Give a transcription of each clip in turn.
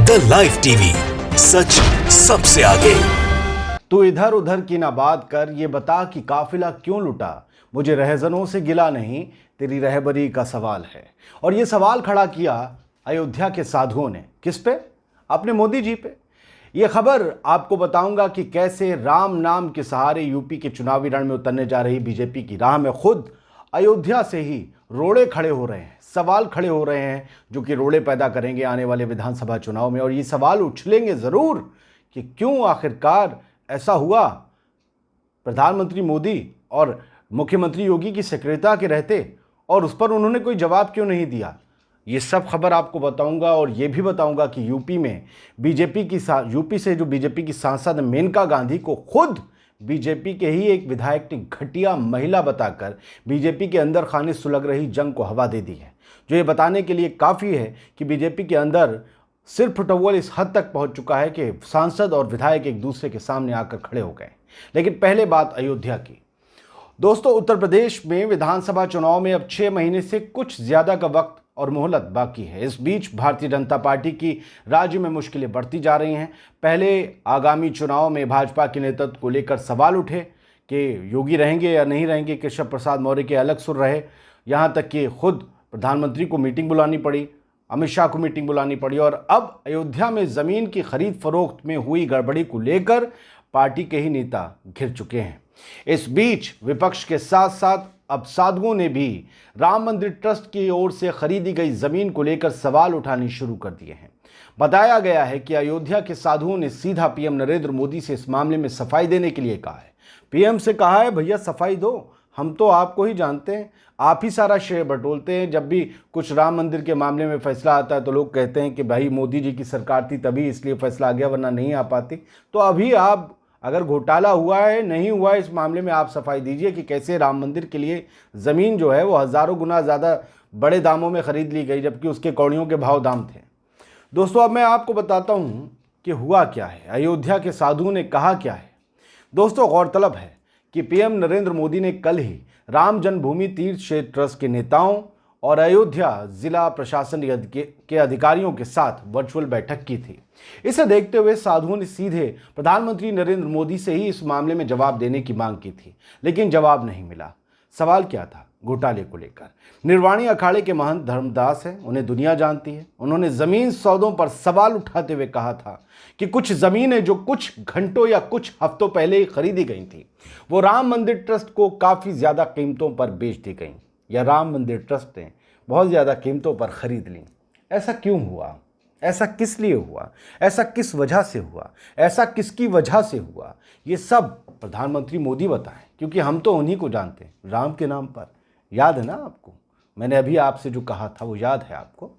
The live TV, सच सबसे आगे। तू इधर उधर की ना बात कर, ये बता कि काफिला क्यों लुटा। मुझे रहजनों से गिला नहीं, तेरी रहबरी का सवाल है। और ये सवाल खड़ा किया अयोध्या के साधुओं ने। किस पे? अपने मोदी जी पे। ये खबर आपको बताऊंगा कि कैसे राम नाम के सहारे यूपी के चुनावी रण में उतरने जा रही बीजेपी की राह में खुद अयोध्या से ही रोड़े खड़े हो रहे हैं, सवाल खड़े हो रहे हैं, जो कि रोड़े पैदा करेंगे आने वाले विधानसभा चुनाव में। और ये सवाल उछलेंगे जरूर कि क्यों आखिरकार ऐसा हुआ। प्रधानमंत्री मोदी और मुख्यमंत्री योगी की सक्रियता के रहते और उस पर उन्होंने कोई जवाब क्यों नहीं दिया। ये सब खबर आपको बताऊंगा। और ये भी बताऊंगा कि यूपी से जो बीजेपी की सांसद मेनका गांधी को खुद बीजेपी के ही एक विधायक ने घटिया महिला बताकर बीजेपी के अंदर खाने सुलग रही जंग को हवा दे दी है, जो ये बताने के लिए काफ़ी है कि बीजेपी के अंदर सिर फुटव्वल इस हद तक पहुंच चुका है कि सांसद और विधायक एक दूसरे के सामने आकर खड़े हो गए। लेकिन पहले बात अयोध्या की। दोस्तों, उत्तर प्रदेश में विधानसभा चुनाव में अब 6 महीने से कुछ ज़्यादा का वक्त और मोहलत बाकी है। इस बीच भारतीय जनता पार्टी की राज्य में मुश्किलें बढ़ती जा रही हैं। पहले आगामी चुनाव में भाजपा के नेतृत्व को लेकर सवाल उठे कि योगी रहेंगे या नहीं रहेंगे। केशव प्रसाद मौर्य के अलग सुर रहे, यहाँ तक कि खुद प्रधानमंत्री को मीटिंग बुलानी पड़ी, अमित शाह को मीटिंग बुलानी पड़ी। और अब अयोध्या में ज़मीन की खरीद फरोख्त में हुई गड़बड़ी को लेकर पार्टी के ही नेता घिर चुके हैं। इस बीच विपक्ष के साथ साथ अब साधुओं ने भी राम मंदिर ट्रस्ट की ओर से खरीदी गई जमीन को लेकर सवाल उठाने शुरू कर दिए हैं। बताया गया है कि अयोध्या के साधुओं ने सीधा पीएम नरेंद्र मोदी से इस मामले में सफाई देने के लिए कहा है। पीएम से कहा है, भैया सफाई दो, हम तो आपको ही जानते हैं, आप ही सारा श्रेय बटोलते हैं। जब भी कुछ राम मंदिर के मामले में फैसला आता है तो लोग कहते हैं कि भाई मोदी जी की सरकार थी तभी इसलिए फैसला आ गया, वरना नहीं आ पाती। तो अभी आप अगर घोटाला हुआ है नहीं हुआ है, इस मामले में आप सफाई दीजिए कि कैसे राम मंदिर के लिए ज़मीन जो है वो हज़ारों गुना ज़्यादा बड़े दामों में ख़रीद ली गई, जबकि उसके कौड़ियों के भाव दाम थे। दोस्तों, अब मैं आपको बताता हूँ कि हुआ क्या है, अयोध्या के साधुओं ने कहा क्या है। दोस्तों, गौरतलब है कि पीएम नरेंद्र मोदी ने कल ही राम जन्मभूमि तीर्थ क्षेत्र ट्रस्ट के नेताओं और अयोध्या जिला प्रशासन के अधिकारियों के साथ वर्चुअल बैठक की थी। इसे देखते हुए साधुओं ने सीधे प्रधानमंत्री नरेंद्र मोदी से ही इस मामले में जवाब देने की मांग की थी, लेकिन जवाब नहीं मिला। सवाल क्या था? घोटाले को लेकर। निर्वाणी अखाड़े के महंत धर्मदास हैं, उन्हें दुनिया जानती है। उन्होंने जमीन सौदों पर सवाल उठाते हुए कहा था कि कुछ जमीनें जो कुछ घंटों या कुछ हफ्तों पहले ही खरीदी गई थी, वो राम मंदिर ट्रस्ट को काफ़ी ज़्यादा कीमतों पर बेच दी गई, या राम मंदिर ट्रस्ट ने बहुत ज़्यादा कीमतों पर ख़रीद ली। ऐसा क्यों हुआ? ऐसा किस लिए हुआ? ऐसा किस वजह से हुआ? ऐसा किसकी वजह से हुआ? ये सब प्रधानमंत्री मोदी बताएं, क्योंकि हम तो उन्हीं को जानते हैं। राम के नाम पर याद है ना आपको, मैंने अभी आपसे जो कहा था वो याद है आपको।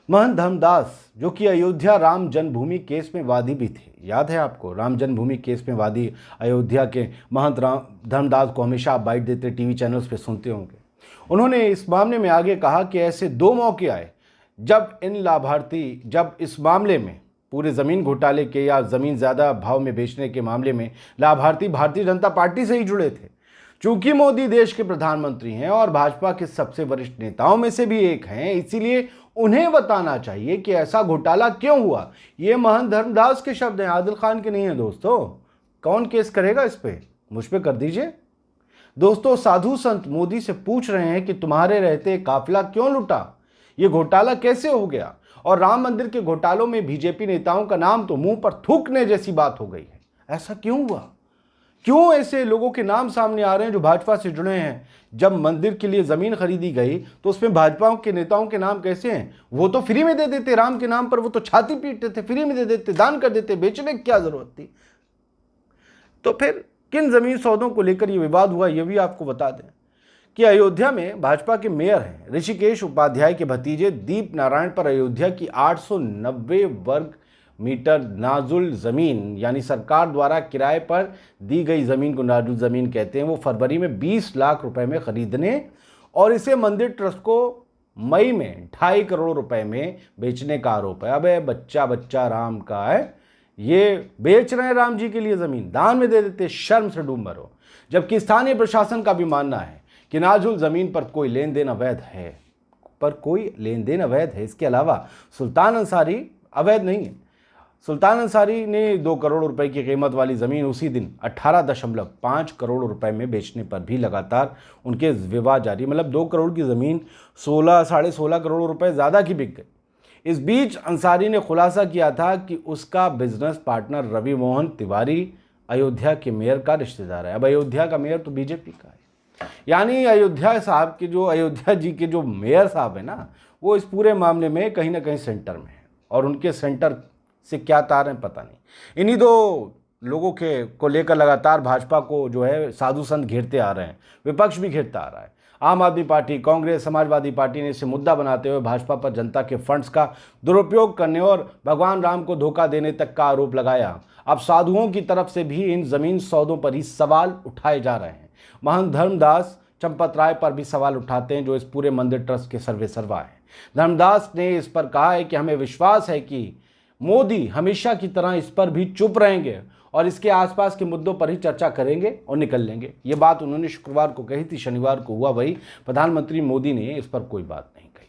महंत धर्मदास, जो कि अयोध्या राम जन्मभूमि केस में वादी भी थे, याद है आपको? राम जन्मभूमि केस में वादी अयोध्या के महंत धर्मदास को हमेशा आप बाइट देते टीवी चैनल्स पे सुनते होंगे। उन्होंने इस मामले में आगे कहा कि ऐसे 2 मौके आए जब इस मामले में पूरे ज़मीन घोटाले के या ज़मीन ज़्यादा भाव में बेचने के मामले में लाभार्थी भारतीय जनता पार्टी से ही जुड़े थे। चूंकि मोदी देश के प्रधानमंत्री हैं और भाजपा के सबसे वरिष्ठ नेताओं में से भी एक हैं, इसीलिए उन्हें बताना चाहिए कि ऐसा घोटाला क्यों हुआ। ये महंत धर्मदास के शब्द हैं, आदिल खान के नहीं है। दोस्तों, कौन केस करेगा इस पे? मुझ पे कर दीजिए। दोस्तों, साधु संत मोदी से पूछ रहे हैं कि तुम्हारे रहते काफिला क्यों लुटा, ये घोटाला कैसे हो गया। और राम मंदिर के घोटालों में बीजेपी नेताओं का नाम तो मुंह पर थूकने जैसी बात हो गई है। ऐसा क्यों हुआ? क्यों ऐसे लोगों के नाम सामने आ रहे हैं जो भाजपा से जुड़े हैं? जब मंदिर के लिए जमीन खरीदी गई तो उसमें भाजपा के नेताओं के नाम कैसे हैं? वो तो फ्री में दे देते राम के नाम पर, वो तो छाती पीटते थे, फ्री में दे देते, दान कर देते, बेचने की क्या जरूरत थी? तो फिर किन जमीन सौदों को लेकर ये विवाद हुआ, ये भी आपको बता दें कि अयोध्या में भाजपा के मेयर हैं ऋषिकेश उपाध्याय के भतीजे दीप नारायण पर अयोध्या की 890 वर्ग मीटर नाजुल ज़मीन, यानी सरकार द्वारा किराए पर दी गई ज़मीन को नाजुल ज़मीन कहते हैं, वो फरवरी में 20 लाख रुपए में खरीदने और इसे मंदिर ट्रस्ट को मई में 2.5 करोड़ रुपए में बेचने का आरोप है। अबे बच्चा राम का है, ये बेच रहे हैं राम जी के लिए ज़मीन, दान में दे देते, शर्म से डूब मरो। जबकि स्थानीय प्रशासन का भी मानना है कि नाजुल ज़मीन पर कोई लेन देन अवैध है, इसके अलावा सुल्तान अंसारी अवैध नहीं है। सुल्तान अंसारी ने 2 करोड़ रुपए की कीमत वाली ज़मीन उसी दिन 18.5 करोड़ रुपए में बेचने पर भी लगातार उनके विवाद जारी। मतलब 2 करोड़ की ज़मीन 16 साढ़े 16 करोड़ रुपए ज़्यादा की बिक गई। इस बीच अंसारी ने खुलासा किया था कि उसका बिजनेस पार्टनर रवि मोहन तिवारी अयोध्या के मेयर का रिश्तेदार है। अब अयोध्या का मेयर तो बीजेपी का है, यानी अयोध्या जी के जो मेयर साहब है ना, वो इस पूरे मामले में कहीं ना कहीं सेंटर में है। और उनके सेंटर से क्या तार हैं पता नहीं। इन्हीं दो लोगों को लेकर लगातार भाजपा को जो है साधु संत घेरते आ रहे हैं, विपक्ष भी घेरता आ रहा है। आम आदमी पार्टी, कांग्रेस, समाजवादी पार्टी ने इसे मुद्दा बनाते हुए भाजपा पर जनता के फंड्स का दुरुपयोग करने और भगवान राम को धोखा देने तक का आरोप लगाया। अब साधुओं की तरफ से भी इन जमीन सौदों पर ही सवाल उठाए जा रहे हैं। महंत धर्मदास चंपत राय पर भी सवाल उठाते हैं, जो इस पूरे मंदिर ट्रस्ट के सर्वेसर्वा है। धर्मदास ने इस पर कहा है कि हमें विश्वास है कि मोदी हमेशा की तरह इस पर भी चुप रहेंगे और इसके आसपास के मुद्दों पर ही चर्चा करेंगे और निकल लेंगे। ये बात उन्होंने शुक्रवार को कही थी, शनिवार को हुआ वही। प्रधानमंत्री मोदी ने इस पर कोई बात नहीं कही।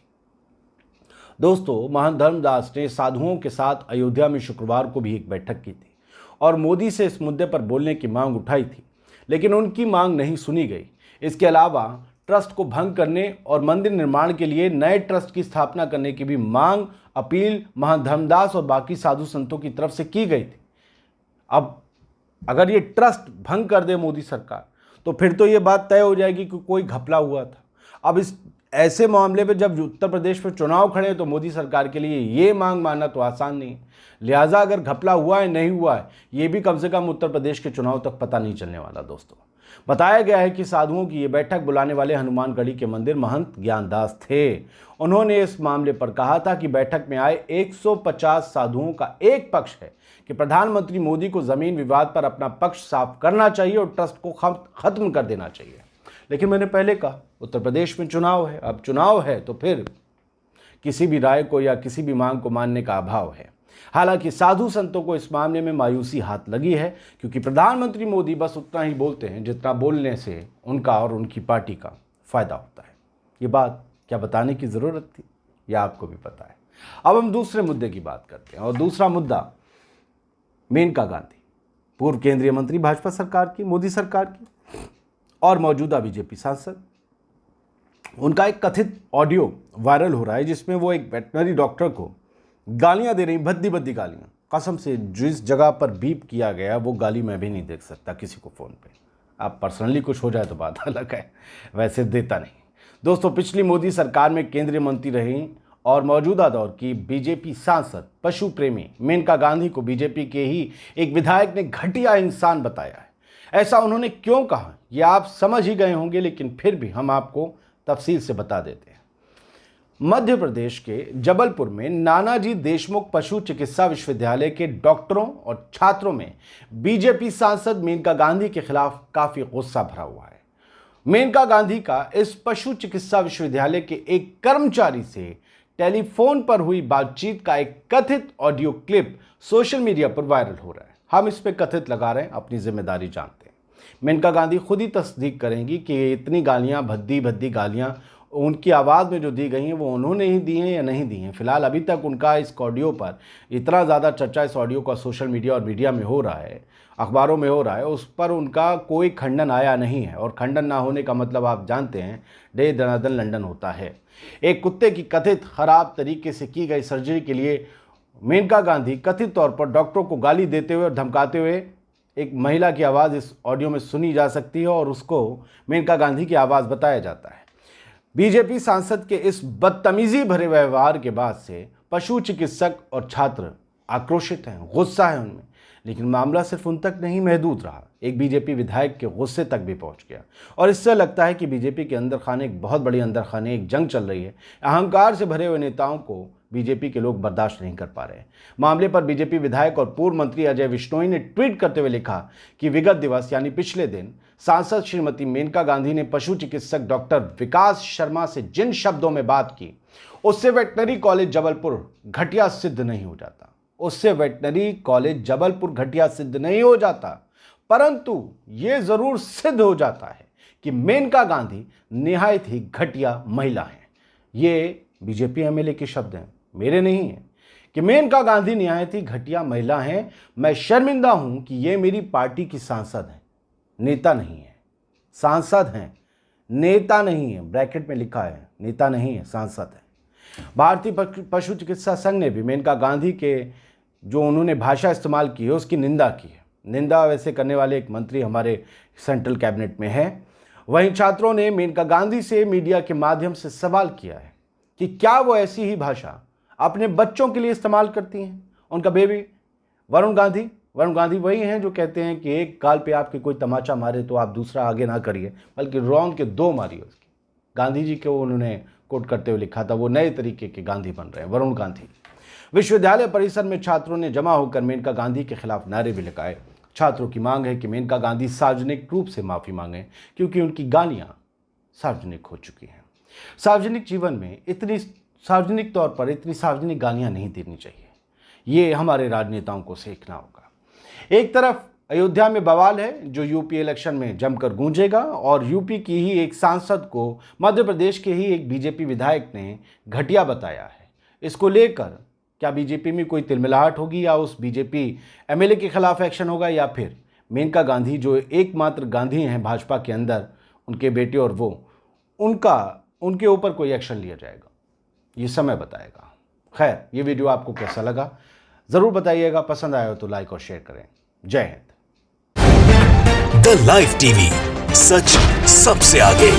दोस्तों, महंत धर्मदास ने साधुओं के साथ अयोध्या में शुक्रवार को भी एक बैठक की थी और मोदी से इस मुद्दे पर बोलने की मांग उठाई थी, लेकिन उनकी मांग नहीं सुनी गई। इसके अलावा ट्रस्ट को भंग करने और मंदिर निर्माण के लिए नए ट्रस्ट की स्थापना करने की भी मांग, अपील महंत धर्मदास और बाकी साधु संतों की तरफ से की गई थी। अब अगर ये ट्रस्ट भंग कर दे मोदी सरकार, तो फिर तो ये बात तय हो जाएगी कि कोई घपला हुआ था। अब इस ऐसे मामले में जब उत्तर प्रदेश में चुनाव खड़े हैं, तो मोदी सरकार के लिए ये मांग मानना तो आसान नहीं है। लिहाजा अगर घपला हुआ है नहीं हुआ है, ये भी कम से कम उत्तर प्रदेश के चुनाव तक पता नहीं चलने वाला। दोस्तों, बताया गया है कि साधुओं की ये बैठक बुलाने वाले हनुमानगढ़ी के मंदिर महंत ज्ञानदास थे। उन्होंने इस मामले पर कहा था कि बैठक में आए 150 साधुओं का एक पक्ष है कि प्रधानमंत्री मोदी को जमीन विवाद पर अपना पक्ष साफ करना चाहिए और ट्रस्ट को खत्म कर देना चाहिए। लेकिन मैंने पहले कहा, उत्तर प्रदेश में चुनाव है। अब चुनाव है तो फिर किसी भी राय को या किसी भी मांग को मानने का अभाव है। हालांकि साधु संतों को इस मामले में मायूसी हाथ लगी है, क्योंकि प्रधानमंत्री मोदी बस उतना ही बोलते हैं जितना बोलने से उनका और उनकी पार्टी का फायदा होता है। ये बात क्या बताने की ज़रूरत थी, यह आपको भी पता है। अब हम दूसरे मुद्दे की बात करते हैं, और दूसरा मुद्दा मेनका गांधी, पूर्व केंद्रीय मंत्री भाजपा सरकार की, मोदी सरकार की, और मौजूदा बीजेपी सांसद। उनका एक कथित ऑडियो वायरल हो रहा है जिसमें वो एक वेटनरी डॉक्टर को गालियां दे रही, भद्दी भद्दी गालियां। कसम से जिस जगह पर बीप किया गया वो गाली मैं भी नहीं देख सकता किसी को फ़ोन पे। आप पर्सनली कुछ हो जाए तो बात अलग है, वैसे देता नहीं। दोस्तों, पिछली मोदी सरकार में केंद्रीय मंत्री रही और मौजूदा दौर की बीजेपी सांसद पशु प्रेमी मेनका गांधी को बीजेपी के ही एक विधायक ने घटिया इंसान बताया है। ऐसा उन्होंने क्यों कहा ये आप समझ ही गए होंगे, लेकिन फिर भी हम आपको तफसील से बता देते हैं। मध्य प्रदेश के जबलपुर में नानाजी देशमुख पशु चिकित्सा विश्वविद्यालय के डॉक्टरों और छात्रों में बीजेपी सांसद मेनका गांधी के खिलाफ काफी गुस्सा भरा हुआ है। मेनका गांधी का इस पशु चिकित्सा विश्वविद्यालय के एक कर्मचारी से टेलीफोन पर हुई बातचीत का एक कथित ऑडियो क्लिप सोशल मीडिया पर वायरल हो रहा है। हम इस पे कथित लगा रहे हैं, अपनी जिम्मेदारी जानते हैं। मेनका गांधी खुद ही तस्दीक करेंगी कि इतनी गालियां, भद्दी भद्दी गालियां उनकी आवाज़ में जो दी गई हैं वो उन्होंने ही दी हैं या नहीं दी हैं। फिलहाल अभी तक उनका इस ऑडियो पर इतना ज़्यादा चर्चा इस ऑडियो का सोशल मीडिया और मीडिया में हो रहा है, अखबारों में हो रहा है, उस पर उनका कोई खंडन आया नहीं है। और खंडन ना होने का मतलब आप जानते हैं, डे दनादन लंदन होता है। एक कुत्ते की कथित खराब तरीके से की गई सर्जरी के लिए मेनका गांधी कथित तौर पर डॉक्टरों को गाली देते हुए और धमकाते हुए एक महिला की आवाज़ इस ऑडियो में सुनी जा सकती है और उसको मेनका गांधी की आवाज़ बताया जाता है। बीजेपी सांसद के इस बदतमीजी भरे व्यवहार के बाद से पशु चिकित्सक और छात्र आक्रोशित हैं, गुस्सा है उनमें। लेकिन मामला सिर्फ उन तक नहीं महदूद रहा, एक बीजेपी विधायक के गुस्से तक भी पहुंच गया और इससे लगता है कि बीजेपी के अंदर खाने एक बहुत बड़ी अंदर खाने एक जंग चल रही है। अहंकार से भरे हुए नेताओं को बीजेपी के लोग बर्दाश्त नहीं कर पा रहे हैं। मामले पर बीजेपी विधायक और पूर्व मंत्री अजय विश्नोई ने ट्वीट करते हुए लिखा कि विगत दिवस यानी पिछले दिन सांसद श्रीमती मेनका गांधी ने पशु चिकित्सक डॉक्टर विकास शर्मा से जिन शब्दों में बात की उससे वेटनरी कॉलेज जबलपुर घटिया सिद्ध नहीं हो जाता, उससे वेटनरी कॉलेज जबलपुर घटिया सिद्ध नहीं हो जाता, परंतु ये जरूर सिद्ध हो जाता है कि मेनका गांधी निहायत ही घटिया महिला हैं। ये बीजेपी एमएलए के शब्द हैं, मेरे नहीं हैं। कि मेनका गांधी निहायत ही घटिया महिला हैं। मैं शर्मिंदा हूं कि ये मेरी पार्टी की सांसद हैं, नेता नहीं है। सांसद हैं, नेता नहीं है। ब्रैकेट में लिखा है, नेता नहीं है, सांसद है। भारतीय पशु चिकित्सा संघ ने भी मेनका गांधी के जो उन्होंने भाषा इस्तेमाल की है उसकी निंदा की है। निंदा वैसे करने वाले एक मंत्री हमारे सेंट्रल कैबिनेट में है। वहीं छात्रों ने मेनका गांधी से मीडिया के माध्यम से सवाल किया है कि क्या वो ऐसी ही भाषा अपने बच्चों के लिए इस्तेमाल करती हैं। उनका बेबी वरुण गांधी वही हैं जो कहते हैं कि एक गाल पे आपके कोई तमाचा मारे तो आप दूसरा आगे ना करिए, बल्कि रॉन्ग के 2 मारिए उसकी। गांधी जी को उन्होंने कोट करते हुए लिखा था। वो नए तरीके के गांधी बन रहे हैं, वरुण गांधी। विश्वविद्यालय परिसर में छात्रों ने जमा होकर मेनका गांधी के खिलाफ नारे भी लगाए। छात्रों की मांग है कि मेनका गांधी सार्वजनिक रूप से माफ़ी मांगें, क्योंकि उनकी गालियां सार्वजनिक हो चुकी हैं। सार्वजनिक जीवन में सार्वजनिक तौर पर इतनी सार्वजनिक गालियां नहीं देनी चाहिए। ये हमारे राजनेताओं को सीखना होगा। एक तरफ अयोध्या में बवाल है जो यूपी इलेक्शन में जमकर गूंजेगा, और यूपी की ही एक सांसद को मध्य प्रदेश के ही एक बीजेपी विधायक ने घटिया बताया है। इसको लेकर क्या बीजेपी में कोई तिलमिलाहट होगी, या उस बीजेपी एमएलए के खिलाफ एक्शन होगा, या फिर मेनका गांधी जो एकमात्र गांधी हैं भाजपा के अंदर, उनके बेटे और वो उनके ऊपर कोई एक्शन लिया जाएगा, ये समय बताएगा। खैर, ये वीडियो आपको कैसा लगा ज़रूर बताइएगा। पसंद आया हो तो लाइक और शेयर करें। जय हिंद। द लाइव टीवी, सच सबसे आगे।